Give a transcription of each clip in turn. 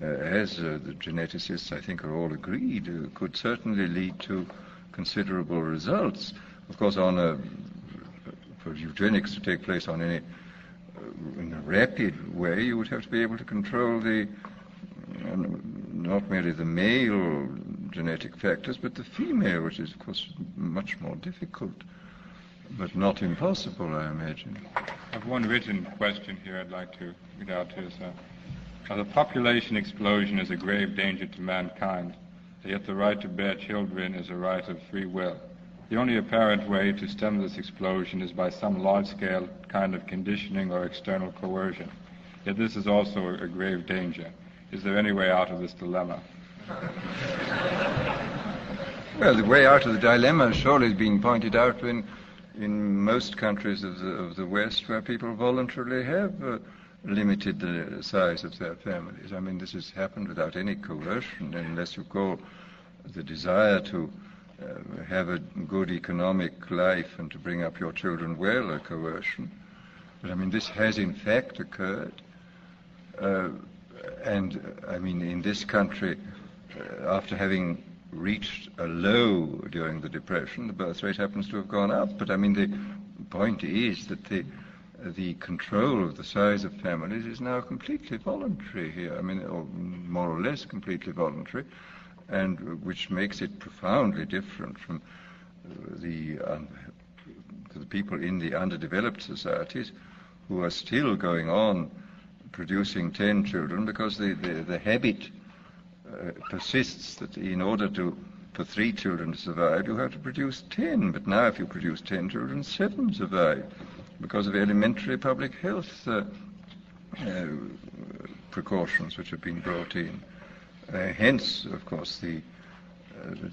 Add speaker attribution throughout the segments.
Speaker 1: as the geneticists, I think, are all agreed, could certainly lead to considerable results. Of course, for eugenics to take place in a rapid way, you would have to be able to control not merely the male genetic factors, but the female, which is, of course, much more difficult, but not impossible, I imagine.
Speaker 2: I have one written question here I'd like to read out to us. The population explosion is a grave danger to mankind, yet the right to bear children is a right of free will. The only apparent way to stem this explosion is by some large-scale kind of conditioning or external coercion. Yet this is also a grave danger. Is there any way out of this dilemma?
Speaker 1: Well, the way out of the dilemma surely is being pointed out in most countries of the West, where people voluntarily have limited the size of their families. I mean, this has happened without any coercion, unless you call the desire to have a good economic life and to bring up your children well a coercion. But I mean, this has in fact occurred. And I mean, in this country, after having reached a low during the Depression, the birth rate happens to have gone up. But I mean, the point is that the control of the size of families is now completely voluntary here. I mean, or more or less completely voluntary, and which makes it profoundly different from the people in the underdeveloped societies who are still going on producing 10 children because the habit persists that in order for 3 children to survive, you have to produce 10. But now if you produce 10 children, 7 survive because of elementary public health precautions which have been brought in. Hence, of course, the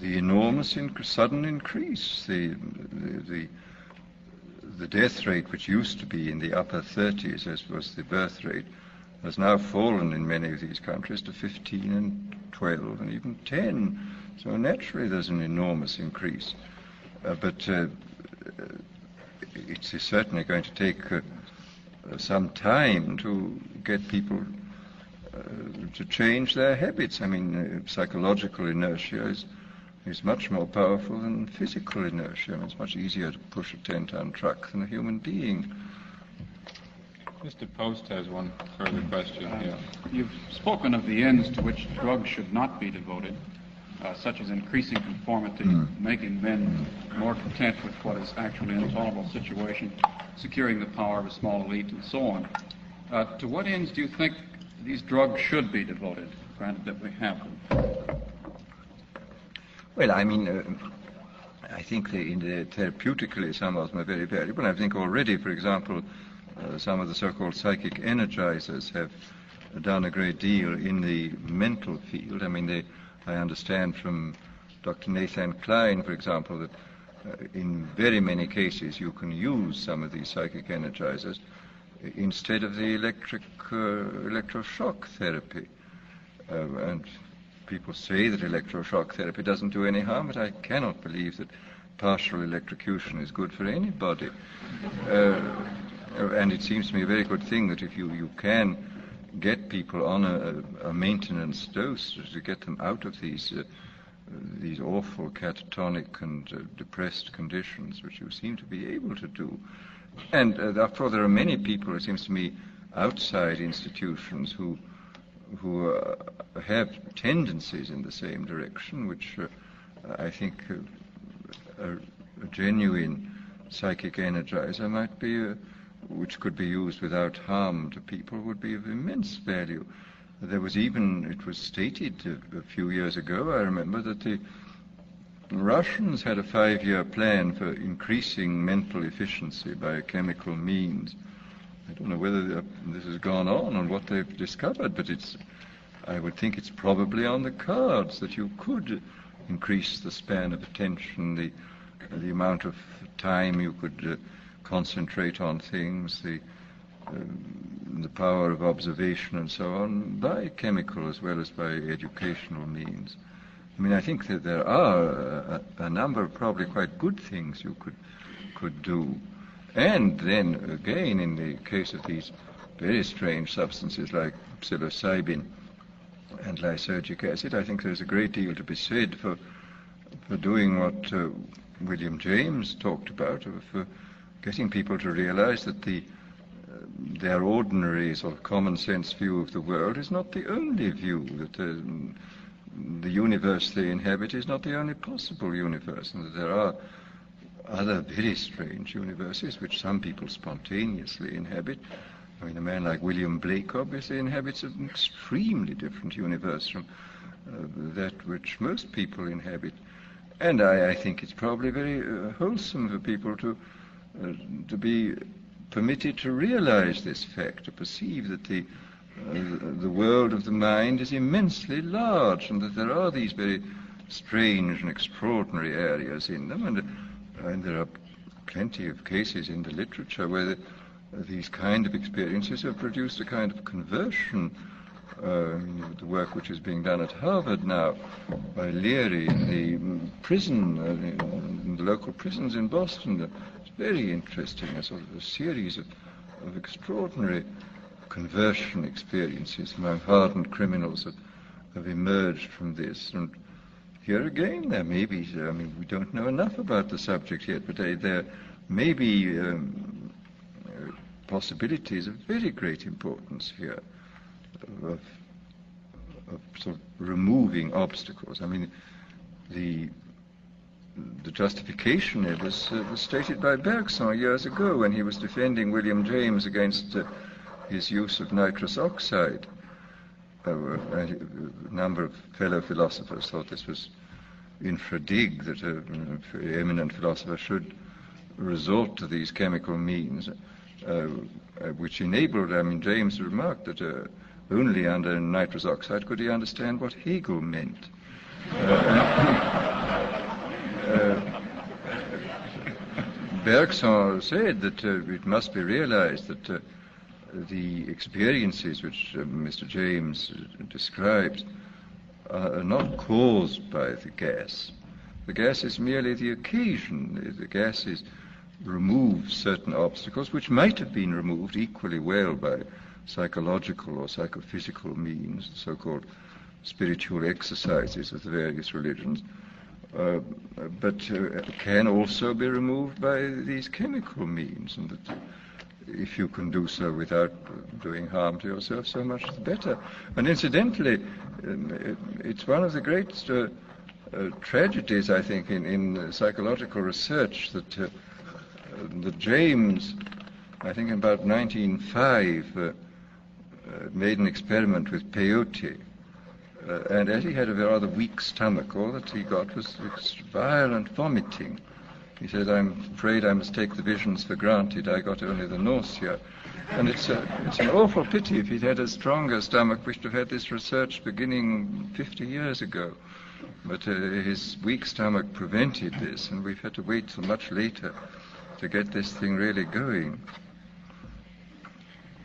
Speaker 1: enormous sudden increase. The death rate, which used to be in the upper 30s, as was the birth rate, has now fallen in many of these countries to 15 and 12 and even 10. So naturally there's an enormous increase. But it's certainly going to take some time to get people to change their habits. I mean, psychological inertia is much more powerful than physical inertia. I mean, it's much easier to push a 10-ton truck than a human being.
Speaker 2: Mr. Post has one further question here.
Speaker 3: You've spoken of the ends to which drugs should not be devoted, such as increasing conformity, making men more content with what is actually an intolerable situation, securing the power of a small elite, and so on. To what ends do you think these drugs should be devoted, granted that we have them?
Speaker 1: Well, I mean, I think therapeutically some of them are very valuable. I think already, for example, some of the so-called psychic energizers have done a great deal in the mental field. I mean, I understand from Dr. Nathan Klein, for example, that in very many cases you can use some of these psychic energizers instead of the electroshock therapy. And people say that electroshock therapy doesn't do any harm, but I cannot believe that partial electrocution is good for anybody. And it seems to me a very good thing that if you can get people on a maintenance dose to get them out of these awful catatonic and depressed conditions, which you seem to be able to do. And therefore there are many people, it seems to me, outside institutions who have tendencies in the same direction, which I think a genuine psychic energizer might be, which could be used without harm to people, would be of immense value. There was even, it was stated a few years ago, I remember, that the Russians had a 5-year plan for increasing mental efficiency by chemical means. I don't know whether this has gone on and what they've discovered, but I would think it's probably on the cards that you could increase the span of attention, the amount of time you could concentrate on things, the power of observation and so on, by chemical as well as by educational means. I mean, I think that there are a number of probably quite good things you could do. And then, again, in the case of these very strange substances like psilocybin, and lysergic acid. I think there's a great deal to be said for doing what William James talked about, of getting people to realize that their ordinary sort of common sense view of the world is not the only view, that the universe they inhabit is not the only possible universe, and that there are other very strange universes which some people spontaneously inhabit. I mean, a man like William Blake obviously inhabits an extremely different universe from that which most people inhabit. And I think it's probably very wholesome for people to be permitted to realize this fact, to perceive that the world of the mind is immensely large, and that there are these very strange and extraordinary areas in them, and there are plenty of cases in the literature where these kind of experiences have produced a kind of conversion. The work which is being done at Harvard now by Leary in the prison, in the local prisons in Boston, it's very interesting, a sort of a series of extraordinary conversion experiences among hardened criminals have emerged from this. And here again, there may be, we don't know enough about the subject yet, but there may be possibilities of very great importance here of sort of removing obstacles. I mean, the justification it was stated by Bergson years ago when he was defending William James against his use of nitrous oxide. A number of fellow philosophers thought this was infra dig, that a very eminent philosopher should resort to these chemical means, which enabled, James remarked that only under nitrous oxide could he understand what Hegel meant. Bergson said that it must be realized that the experiences which Mr. James describes are not caused by the gas. The gas is merely the occasion. The gas removes certain obstacles which might have been removed equally well by psychological or psychophysical means, the so-called spiritual exercises of the various religions, but can also be removed by these chemical means, and that if you can do so without doing harm to yourself, so much the better. And incidentally, it's one of the great tragedies, I think, in psychological research that James, I think in about 1905, made an experiment with peyote. And as he had a rather weak stomach, all that he got was violent vomiting. He said, "I'm afraid I must take the visions for granted. I got only the nausea." And it's an awful pity. If he'd had a stronger stomach, we should have had this research beginning 50 years ago. But his weak stomach prevented this, and we've had to wait till much later to get this thing really going.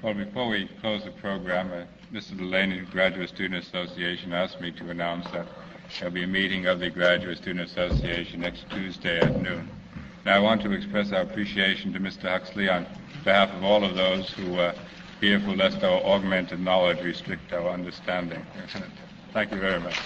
Speaker 2: Well, before we close the program, Mr. Delaney, Graduate Student Association, asked me to announce that there'll be a meeting of the Graduate Student Association next Tuesday at noon. Now, I want to express our appreciation to Mr. Huxley on behalf of all of those who are fearful lest our augmented knowledge restrict our understanding. Thank you very much.